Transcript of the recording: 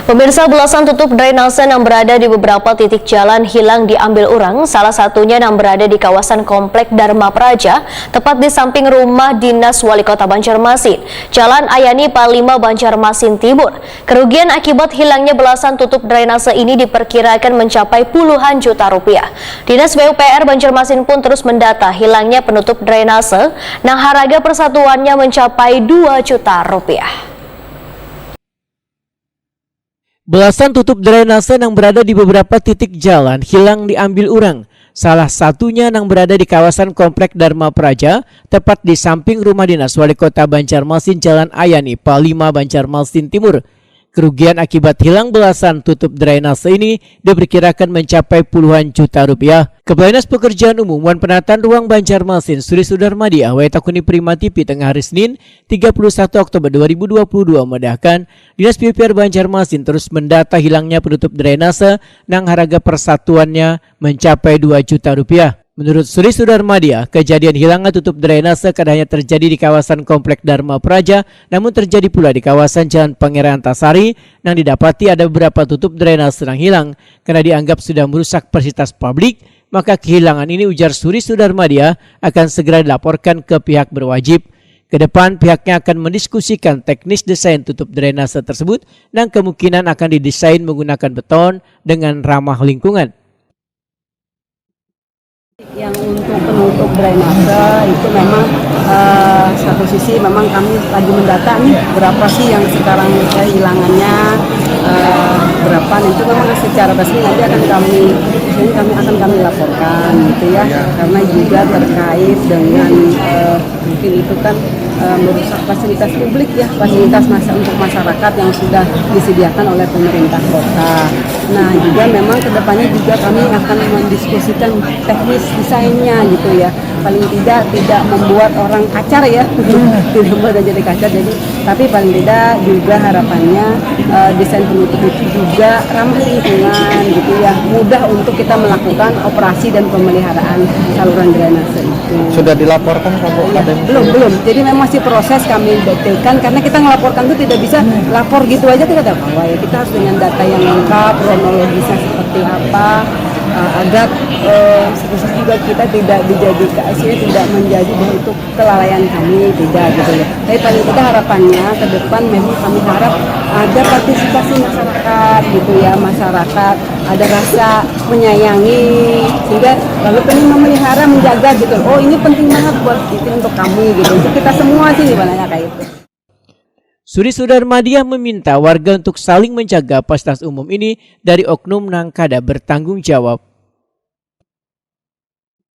Pemirsa, belasan tutup drainase yang berada di beberapa titik jalan hilang diambil orang, salah satunya yang berada di kawasan Komplek Dharma Praja, tepat di samping rumah dinas Wali Kota Banjarmasin, Jalan Ayani 5 Banjarmasin Timur. Kerugian akibat hilangnya belasan tutup drainase ini diperkirakan mencapai puluhan juta rupiah. Dinas PUPR Banjarmasin pun terus mendata hilangnya penutup drainase, yang harga persatuannya mencapai 2 juta rupiah. Belasan tutup drainase yang berada di beberapa titik jalan hilang diambil orang. Salah satunya yang berada di kawasan Komplek Dharma Praja, tepat di samping rumah dinas Wali Kota Banjarmasin Jalan Ayani 5 Banjarmasin Timur. Kerugian akibat hilang belasan tutup drainase ini diperkirakan mencapai puluhan juta rupiah. Kepala Dinas Pekerjaan Umum dan Penataan Ruang Banjarmasin Suri Sudarmadiah Waitakuni Prima TV tengah hari Senin 31 Oktober 2022 mendahkan Dinas PUPR Banjarmasin terus mendata hilangnya penutup drainase yang harga persatuannya mencapai 2 juta rupiah. Menurut Suri Sudarmadiah, kejadian hilangnya tutup drainase kadang hanya terjadi di kawasan Komplek Dharma Praja, namun terjadi pula di kawasan Jalan Pangeran Antasari yang didapati ada beberapa tutup drainase yang hilang karena dianggap sudah merusak fasilitas publik. Maka kehilangan ini, ujar Suri Sudarmadiah, akan segera dilaporkan ke pihak berwajib. Kedepan pihaknya akan mendiskusikan teknis desain tutup drainase tersebut dan kemungkinan akan didesain menggunakan beton dengan ramah lingkungan. Yang untuk penutup drainase itu memang satu sisi memang kami lagi mendata nih berapa sih yang sekarang kehilangannya, berapa, nah itu memang secara resmi nanti akan kami laporkan gitu ya, karena juga terkait dengan mungkin itu kan merusak fasilitas publik ya, fasilitas untuk masyarakat yang sudah disediakan oleh pemerintah kota. Nah juga memang kedepannya juga kami akan mendiskusikan teknis desainnya gitu ya, paling tidak membuat orang kacar ya, tidak membuat jadi kacar, jadi tapi paling tidak juga harapannya desain penutup itu juga ramah lingkungan gitu ya, mudah untuk kita melakukan operasi dan pemeliharaan saluran drainase itu. Sudah dilaporkan kabupaten? Belum. Jadi memang masih proses kami detailkan, karena kita melaporkan itu tidak bisa lapor gitu aja, tidak ada apa-apa ya. Kita harus dengan data yang lengkap, kronologisnya seperti apa, agar seterusnya juga kita tidak dijadikan, tidak menjadi bahwa itu kelalaian kami, tidak gitu ya. Tapi paling tidak harapannya ke depan memang kami harap ada partisipasi masyarakat gitu ya, masyarakat ada rasa menyayangi, sehingga lalu pengen memelihara, menjaga gitu. Oh ini penting banget buat itu untuk kami gitu, untuk kita semua sih sebenarnya kayak itu. Suri Sudarmadiah meminta warga untuk saling menjaga fasilitas umum ini dari oknum yang kada bertanggung jawab.